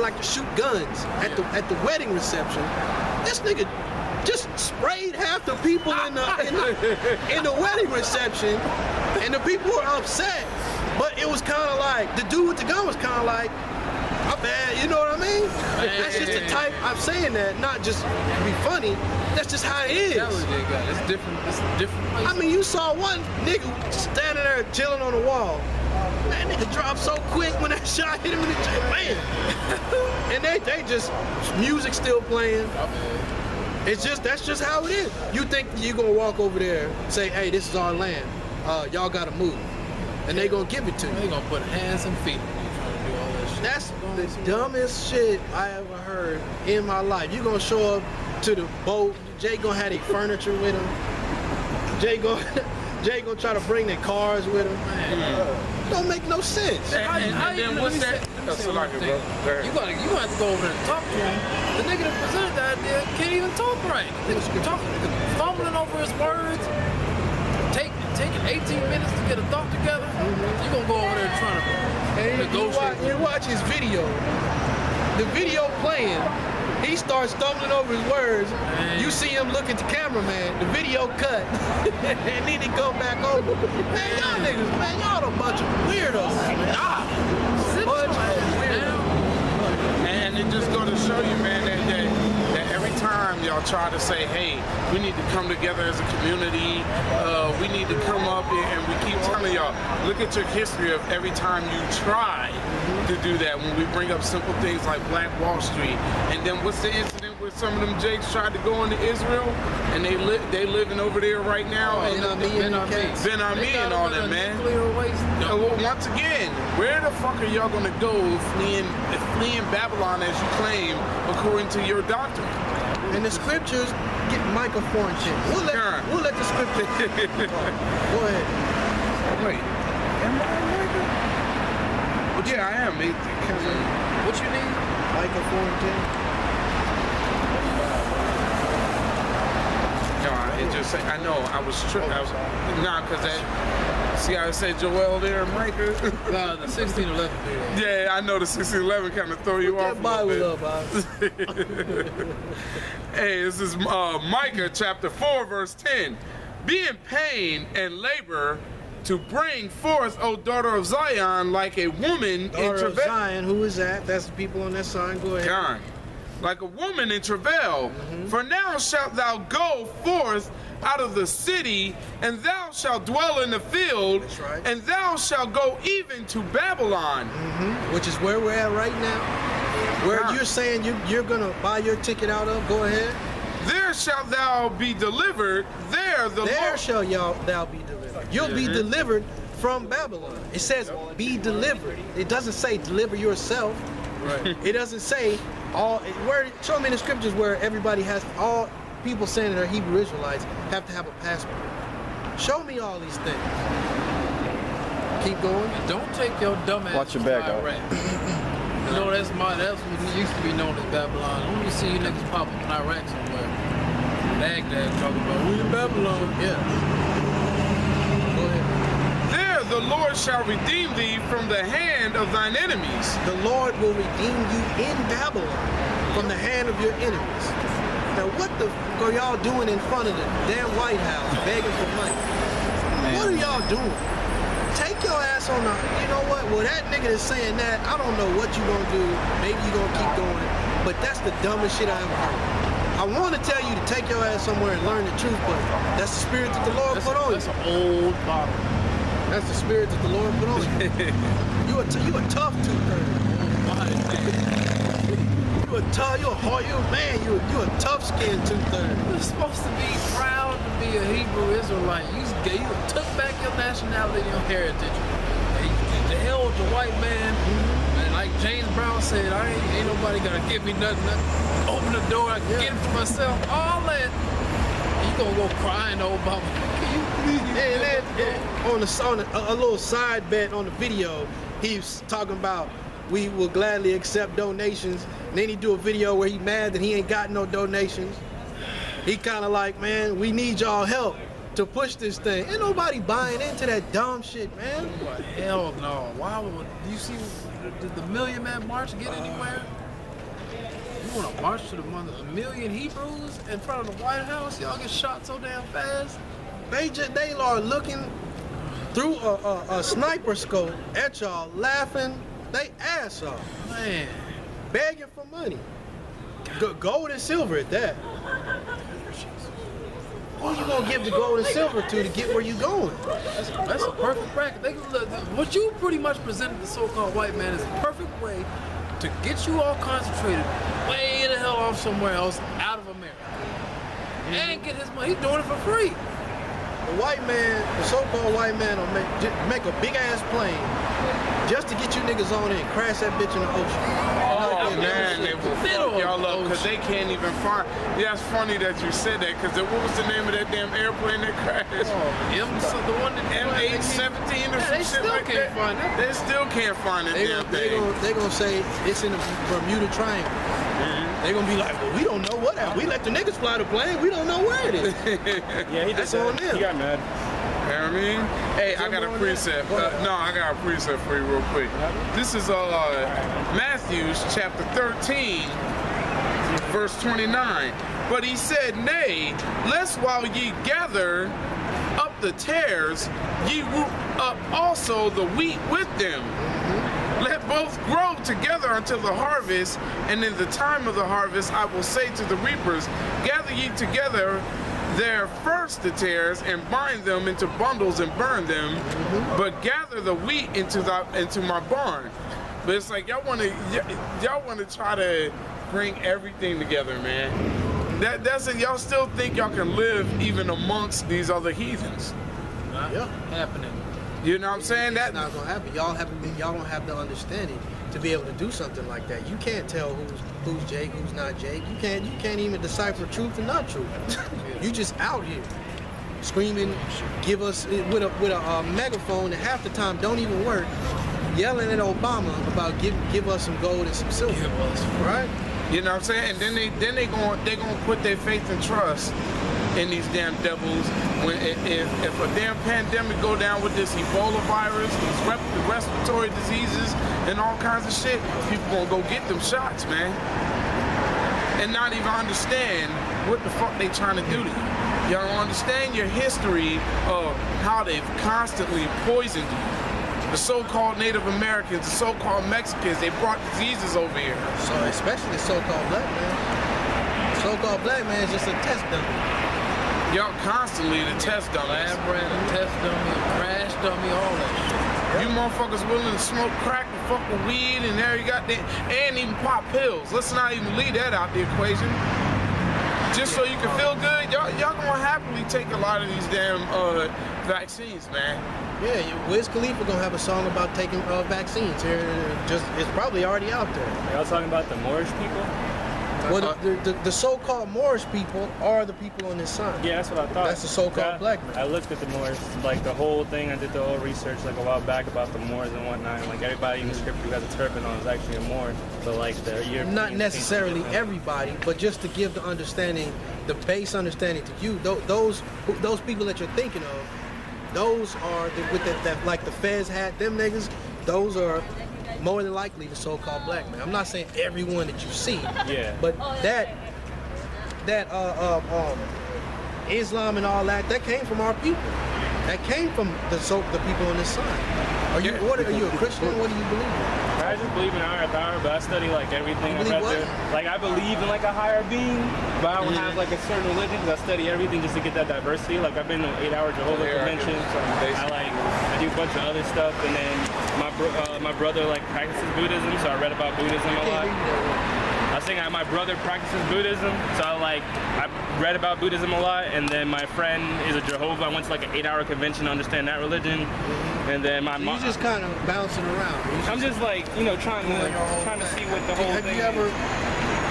like to shoot guns at the wedding reception. This nigga just sprayed half the people in the wedding reception, and the people were upset. But it was kind of like the dude with the gun was kind of like, my bad, you know what I mean? That's just the type. I'm saying that not just to be funny. That's just how it is. It's different. It's different. I mean, you saw one nigga standing there chilling on the wall. Man, nigga dropped so quick when that shot hit him in the chest, man. And they just music still playing. It's just that's just how it is. You think you're gonna walk over there and say, hey, this is our land. Y'all gotta move. And they gonna give it to you. They gonna put hands and feet on you trying to do all that shit. That's the dumbest shit I ever heard in my life. You gonna show up to the boat. Jay gonna have their furniture with him. Jay gonna try to bring their cars with him. Don't make no sense. And then what's that? You gonna have to go over there and talk to him. The nigga that presented the idea can't even talk right. Nigga's fumbling over his words. Taking 18 minutes to get a thought together. You gonna go over there trying to negotiate. You watch his video. The video playing. He starts stumbling over his words. Man. You see him look at the cameraman. The video cut. And then he go back over. Man, y'all niggas, man, y'all a bunch of weirdos. Bunch of weirdos. And it just go to show you, man, that every time y'all try to say, hey, we need to come together as a community, we need to come up and we keep telling y'all, look at your history of every time you try to do that when we bring up simple things like Black Wall Street. And then what's the incident where some of them jakes tried to go into Israel and they living over there right now? Ben Ami and all that, man. Once again, where the fuck are y'all gonna go fleeing Babylon as you claim according to your doctrine? And the scriptures get microphone shit. We'll let the scriptures. Go ahead. Wait. Am I Micah? Yeah, I am. What you need? Microphone shit. No, it just I know I was tripping. Cause that. See how I said Joel there, Micah? Nah, the 1611 video. Yeah, I know the 1611 kind of throw you off a little bit. Hey, this is Micah chapter 4, verse 10. Be in pain and labor to bring forth, O daughter of Zion, like a woman in travail. Daughter of Zion, who is that? That's the people on that sign. Go ahead. God. Like a woman in travail. For now shalt thou go forth out of the city, and thou shalt dwell in the field, right. And thou shalt go even to Babylon. Which is where we're at right now. Where you're saying you're gonna buy your ticket out of, go ahead. There shalt thou be delivered, there shall thou be delivered. You'll be delivered from Babylon. It says be delivered. It doesn't say deliver yourself. Right. It doesn't say show me in the scriptures where everybody has, all people saying that are Hebrew Israelites have to have a passport. Show me all these things. Keep going. Don't take your dumb ass. Watch your back out. You know, that's what used to be known as Babylon. When you see you niggas pop up in Iraq somewhere, Baghdad talking about, we in Babylon. Yeah. Go ahead. There the Lord shall redeem thee from the hand of thine enemies. The Lord will redeem you in Babylon from the hand of your enemies. Now what the fuck are y'all doing in front of the damn White House begging for money? What are y'all doing? Take your ass on the, you know what? Well, that nigga is saying that. I don't know what you gonna do. Maybe you gonna keep going. But that's the dumbest shit I ever heard. I want to tell you to take your ass somewhere and learn the truth, but that's the spirit that the Lord put on you. That's an old bottle. That's the spirit that the Lord put on you. You a tough two-thirds. You a tough-skinned two-thirds. You're supposed to be proud to be a Hebrew Israelite. You took back your nationality and your heritage. The hell with the white man. And like James Brown said, ain't nobody gonna give me nothing. Open the door, I can get it for myself. All that. You gonna go crying to Obama. On a little side bet on the video, he's talking about we will gladly accept donations. And then he do a video where he mad that he ain't got no donations. He kind of like, man, we need y'all help to push this thing. Ain't nobody buying into that dumb shit, man. Hell no. Why would you see, did the Million Man March get anywhere? You want to march to the a million Hebrews in front of the White House? Y'all get shot so damn fast. They are looking through a sniper scope at y'all, laughing they ass off, Man. begging for money, gold and silver at that. Who you gonna give the gold and silver to get where you going? That's a perfect bracket. What you pretty much presented the so-called white man is a perfect way to get you all concentrated way the hell off somewhere else out of America. And get his money. He's doing it for free. The white man, the so-called white man, will make a big ass plane just to get you niggas on it and crash that bitch in the ocean. Oh man, they will fuck y'all up because they can't even find. Yeah, it's funny that you said that because what was the name of that damn airplane that crashed? The one that M817 or some they shit still like can't that. find it. They still can't find the damn thing. They gonna say it's in the Bermuda Triangle. They gonna be like, well, we don't know what happened. We let the niggas fly the plane. We don't know where it is. Yeah, he That's did on that. them. He got mad. You know what I mean? Hey, I got a precept. No, I got a precept for you real quick. This is Matthew chapter 13, verse 29. But he said, nay, lest while ye gather up the tares, ye root up also the wheat with them. Let both grow together until the harvest, and in the time of the harvest I will say to the reapers, gather ye together there first the tares, and bind them into bundles and burn them, but gather the wheat into my barn. But it's like y'all want to try to bring everything together, man. That's it. Y'all still think y'all can live even amongst these other heathens? Not happening. You know what I'm saying? That's not gonna happen. Y'all don't have the understanding to be able to do something like that. You can't tell who's Jake, who's not Jake. You can't even decipher truth and not truth. You just out here screaming, give us with a megaphone that half the time don't even work, yelling at Obama about give us some gold and some silver. Give us, right? You know what I'm saying? And then they gonna put their faith and trust in these damn devils. When if a damn pandemic go down with this Ebola virus, these respiratory diseases, and all kinds of shit, people gonna go get them shots, man, and not even understand what the fuck they trying to do to you. Y'all don't understand your history of how they've constantly poisoned you. The so-called Native Americans, the so-called Mexicans, they brought diseases over here. So especially the so-called black man. The so-called black man is just a test dummy. Y'all constantly the test dummies. Lab rat, a test dummy, a crash dummy, all that shit. You motherfuckers willing to smoke crack and fuck with weed and there you got that, and even pop pills. Let's not even leave that out the equation. Just so you can feel good, y'all gonna happily take a lot of these damn vaccines, man. Yeah, Wiz Khalifa gonna have a song about taking vaccines here. It's probably already out there. Y'all talking about the Moorish people? Well, the so-called Moorish people are the people on this sign. Yeah, that's what I thought. That's the so-called black man. I looked at the Moors, like the whole thing. I did the whole research like a while back about the Moors and whatnot. And like everybody in the script who has a turban on is actually a Moor. But like the European, not necessarily everybody, but just to give the understanding, the base understanding to you, those people that you're thinking of, those are with that like the Fez hat, them niggas. Those are more than likely the so-called black man. I'm not saying everyone that you see, but that Islam and all that came from our people. That came from the people on this side. Are you a Christian? What do you believe in? I just believe in a higher power, but I study like everything. Like I believe in like a higher being, but I don't have like a certain religion because I study everything just to get that diversity. Like I've been to 8-hour Jehovah's conventions. I do a bunch of other stuff, and then my brother like practices Buddhism, so I read about Buddhism a lot. I was saying my brother practices Buddhism, so I read about Buddhism a lot, and then my friend is a Jehovah. I went to like an 8-hour convention to understand that religion, and then my mom. You just kind of bouncing around. I'm just like trying to see what the whole thing. Have you ever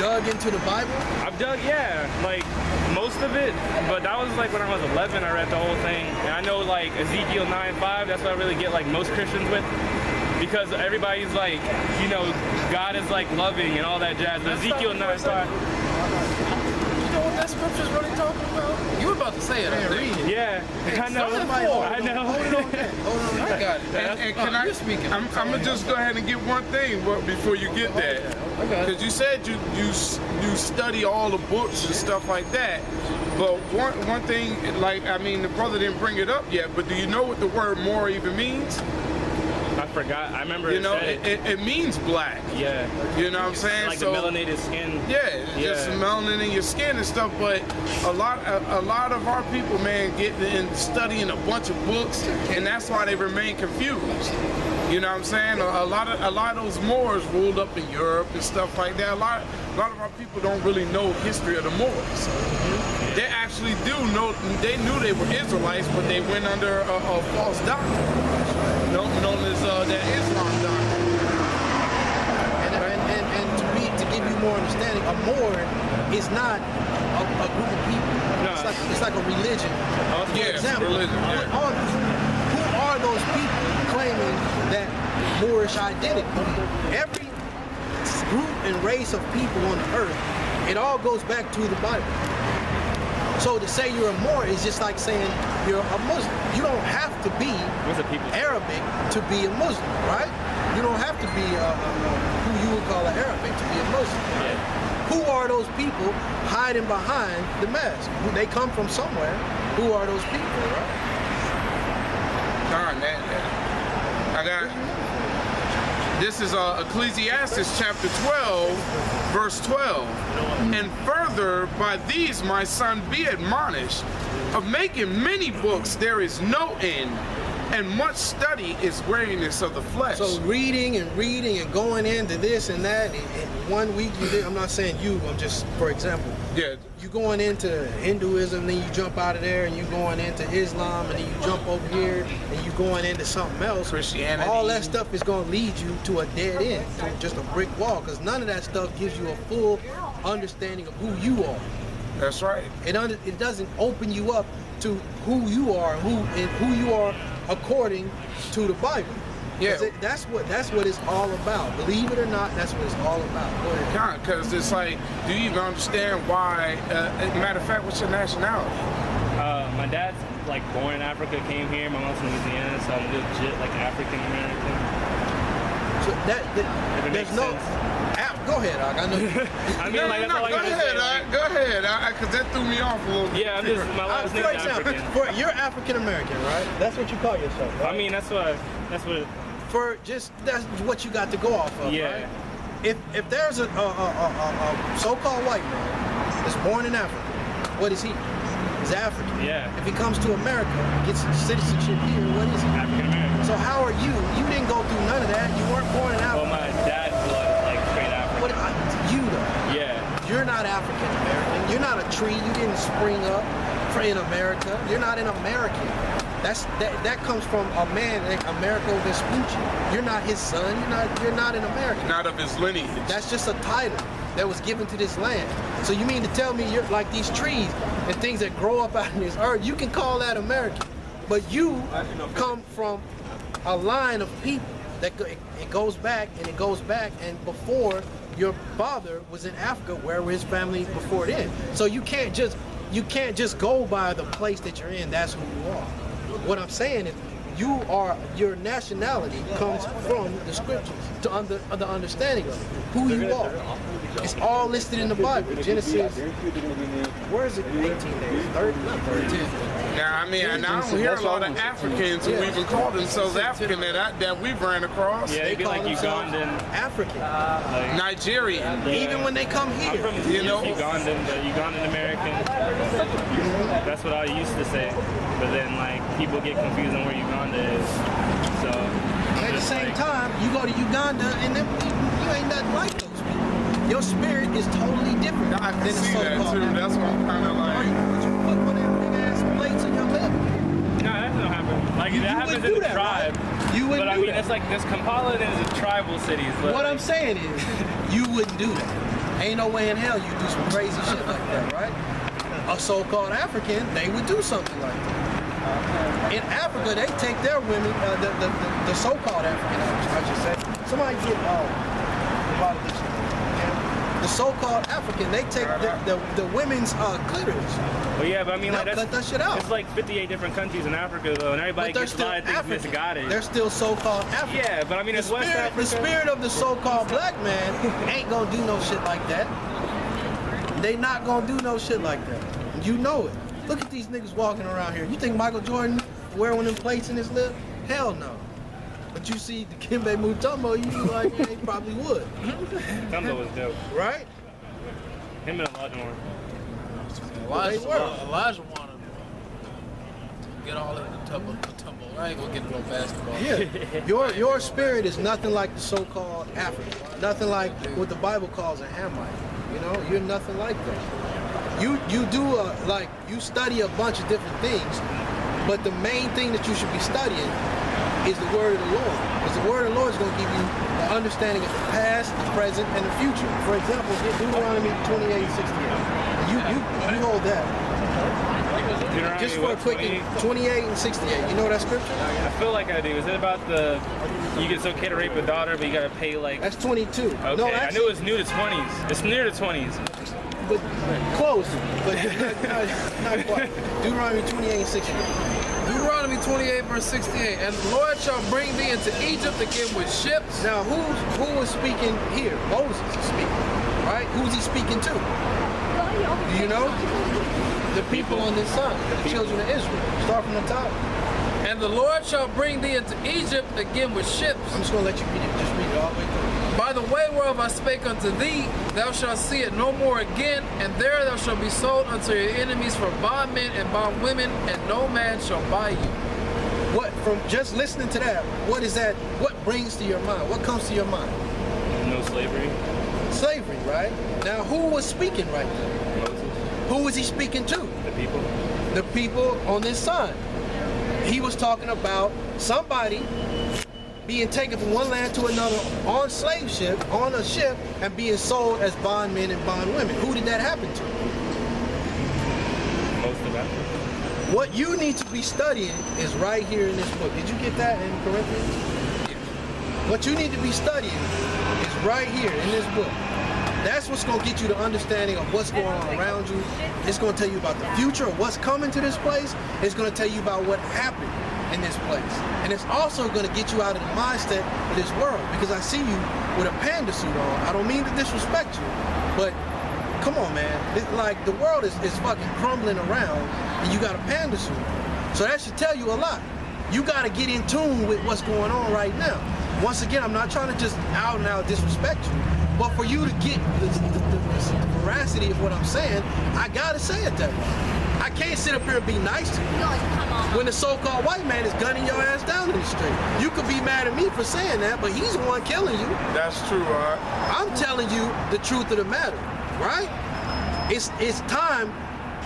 dug into the Bible? I've dug, yeah, like most of it, but that was like when I was 11. I read the whole thing, and I know like Ezekiel 9:5. That's what I really get like most Christians with. Because everybody's like, God is like loving and all that jazz. But Ezekiel 9:5. You know what that scripture's really talking about? You were about to say it, I think. Yeah, I know. I know. Hold on. I got it. And can you're speaking. I'm gonna just go ahead and get one thing before you get that. Because you said you study all the books and stuff like that. But one thing, like, I mean, the brother didn't bring it up yet, but do you know what the word more even means? I forgot. I remember it means black. Yeah. You know what I'm saying? Like the melanated skin. Yeah, just melanin in your skin and stuff. But a lot of our people, man, get in studying a bunch of books, and that's why they remain confused. You know what I'm saying? A lot of those Moors ruled up in Europe and stuff like that. A lot of our people don't really know the history of the Moors. They actually do know. They knew they were Israelites, but they went under a false doctrine known as that Islam doctrine. And to give you more understanding, a Moor is not a group of people. No. It's like a religion. For example, religion. Who are those people claiming that Moorish identity? Every group and race of people on the earth, it all goes back to the Bible. So to say you're a Moor is just like saying you're a Muslim. You don't have to be Arabic to be a Muslim, right? You don't have to be who you would call an Arabic to be a Muslim. Yeah. Who are those people hiding behind the mask? They come from somewhere. Who are those people, right? Darn that. I got. This is Ecclesiastes chapter 12, verse 12. And further, by these, my son, be admonished, of making many books there is no end, and much study is weariness of the flesh. So reading and going into this and that, in 1 week you did, I'm not saying you, I'm just, for example. Yeah. You going into Hinduism, then you jump out of there, and you going into Islam, and then you jump over here, and you going into something else. Christianity. All that stuff is going to lead you to a dead end, to just a brick wall, because none of that stuff gives you a full understanding of who you are. That's right. It doesn't open you up to who you are, who you are according to the Bible. Yeah. That's what it's all about. Believe it or not, that's what it's all about. Go ahead. Because it's like, do you even understand why? Matter of fact, what's your nationality? My dad's like born in Africa, came here. My mom's from Louisiana, so I'm legit like African American. So there's no. Go ahead, Doc. I know. I mean, like, that's all I go can ahead, say. Like, go ahead, because that threw me off a little bit. yeah, I'm just my last For name's example, African. you're African American, right? That's what you call yourself, right? I mean, that's what. That's what you got to go off of, Yeah. right? If there's a so-called white man that's born in Africa, what is he? He's African. Yeah. If he comes to America, gets citizenship here, what is he? African American. So how are you? You didn't go through none of that. You weren't born in Africa. Well, my dad's blood is like straight African. What you though? Yeah. You're not African American. You're not a tree. You didn't spring up in America. You're not an American. That comes from a man, Americo Vespucci. You're not his son. You're not an American. Not of his lineage. That's just a title that was given to this land. So you mean to tell me you're like these trees and things that grow up out in this earth? You can call that American, but you come from a line of people that it goes back and it goes back, and before your father was in Africa, where were his family before then? So you can't just go by the place that you're in. That's who you are. What I'm saying is, your nationality comes from the scriptures, the understanding of who you are. It's all listed in the Bible. Genesis, where is it? 18 days, 30, not 30. Now, I mean, and I don't hear a lot of Africans who even call themselves African that we've ran across. Yeah, they'd be like Ugandan, African, Nigerian. even when they come here. I'm from Ugandan American. That's what I used to say. But then, like, people get confused on where Uganda is. So At the same time, you go to Uganda and them people, you ain't nothing like those people. Your spirit is totally different I can than the see that so-called too. African. That's what I'm kind of Are like. you put one of them big ass plates in your lip? no, that doesn't happen. Like that happens wouldn't in do the that, tribe. right? You wouldn't But I do mean, that. it's like this Kampala is a tribal cities. But What like, I'm saying is, you wouldn't do that. Ain't no way in hell you do some crazy shit like that, right? A so-called African, they would do something like that. In Africa, they take their women, the so-called African, I should say. Somebody get the politician. the so-called African, they take the women's clitoris. Well, yeah, but I mean, like, cut that shit out. It's like 58 different countries in Africa, though, and everybody gets a lot of things misguided. They're still so-called African. Yeah, but I mean, it's West Africa. The spirit of the so-called black man ain't gonna do no shit like that. They not gonna do no shit like that. You know it. Look at these niggas walking around here. You think Michael Jordan wear one of them plates in his lip? Hell no. But you see the Kimbe Mutombo, you be like, yeah, he probably would. Mutombo was dope. Right? Him and Elijah one. Elijah wanted to get all in the tumble. I ain't gonna get no basketball. Yeah. Your spirit is nothing like the so-called African. Nothing like what the Bible calls a Hamite. You know, you're nothing like that. You do you study a bunch of different things, but the main thing that you should be studying is the word of the Lord. Because the word of the Lord is going to give you the understanding of the past, the present, and the future. For example, Deuteronomy 28:68. You hold that. Just for a quick 28 and 68. You know that scripture? I feel like I do. Is it about it's okay to rape a daughter, but you gotta pay like... That's 22. Okay, No, I knew it was new to 20s. It's near to 20s. But close. But not quite. Deuteronomy 28 and 68. Deuteronomy 28 verse 68. And the Lord shall bring thee into Egypt again with ships. Now who is speaking here? Moses is speaking. Right? Who's he speaking to? Do you know? The people on this side, the children of Israel. Start from the top. And the Lord shall bring thee into Egypt again with ships. I'm just gonna let you read it. Just read it all the way through. By the way whereof I spake unto thee, thou shalt see it no more again, and there thou shalt be sold unto your enemies for bondmen and bondwomen, and no man shall buy you. What, from just listening to that, what is that? What brings to your mind? What comes to your mind? No slavery. Slavery, right? Now, who was speaking right there? Moses. Who was he speaking to? The people. The people on this side. He was talking about somebody being taken from one land to another on a ship, and being sold as bondmen and bondwomen. Who did that happen to? Most of that. What you need to be studying is right here in this book. Did you get that in Corinthians? What you need to be studying is right here in this book. That's what's going to get you the understanding of what's going on around you. It's going to tell you about the future of what's coming to this place. It's going to tell you about what happened in this place. And it's also going to get you out of the mindset of this world. Because I see you with a panda suit on. I don't mean to disrespect you, but come on, man. It's like the world is fucking crumbling around, and you got a panda suit on. So that should tell you a lot. You got to get in tune with what's going on right now. Once again, I'm not trying to just out and out disrespect you, but for you to get the veracity of what I'm saying, I gotta say it that way. I can't sit up here and be nice to you when the so-called white man is gunning your ass down in the street. You could be mad at me for saying that, but he's the one killing you. That's true, right? I'm telling you the truth of the matter, right? It's time.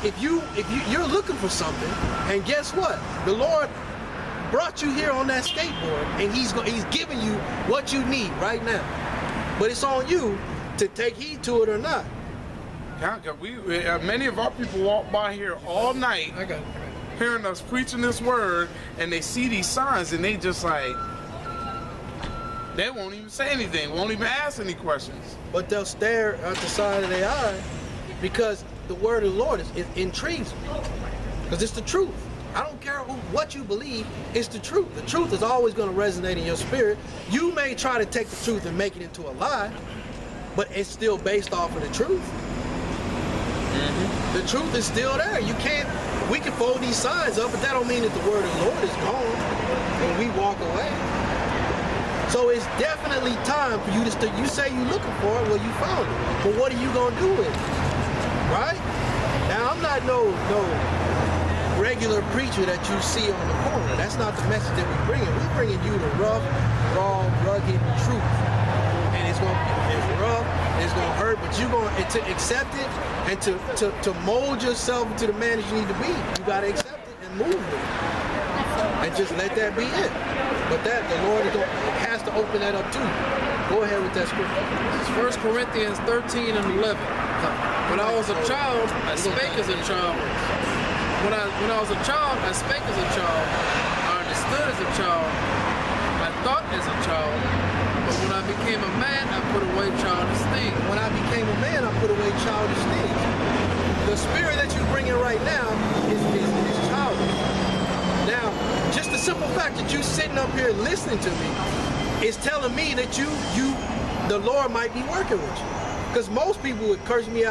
If you're looking for something, and guess what? The Lord brought you here on that skateboard, and he's giving you what you need right now. But it's on you to take heed to it or not. Many of our people walk by here all night, hearing us preaching this word, and they see these signs, and they just like, they won't even say anything, won't even ask any questions. But they'll stare at the side of their eye because the word of the Lord it intrigues me. Because it's the truth. I don't care what you believe, it's the truth. The truth is always going to resonate in your spirit. You may try to take the truth and make it into a lie, but it's still based off of the truth. The truth is still there. We can fold these signs up, but that don't mean that the word of the Lord is gone when we walk away. So it's definitely time for you to, you say you're looking for it, well, you found it. But what are you going to do with it? Right? Now, I'm not no regular preacher that you see on the corner. That's not the message that we're bringing. We're bringing you the rough, raw, rugged truth. And it's rough, it's going to hurt, but you're going to accept it, and to mold yourself into the man that you need to be, you got to accept it and move with it. And just let that be it. But the Lord has to open that up too. Go ahead with that scripture. This is 1 Corinthians 13 and 11. When I was a child, I spake as a child. When I was a child, I spake as a child. I understood as a child. I thought as a child. But when I became a man, I put away childish things. When I became a man, childish things. The spirit that you're bringing right now is childish. Now, just the simple fact that you sitting up here listening to me is telling me that the Lord might be working with you. Because most people would curse me out.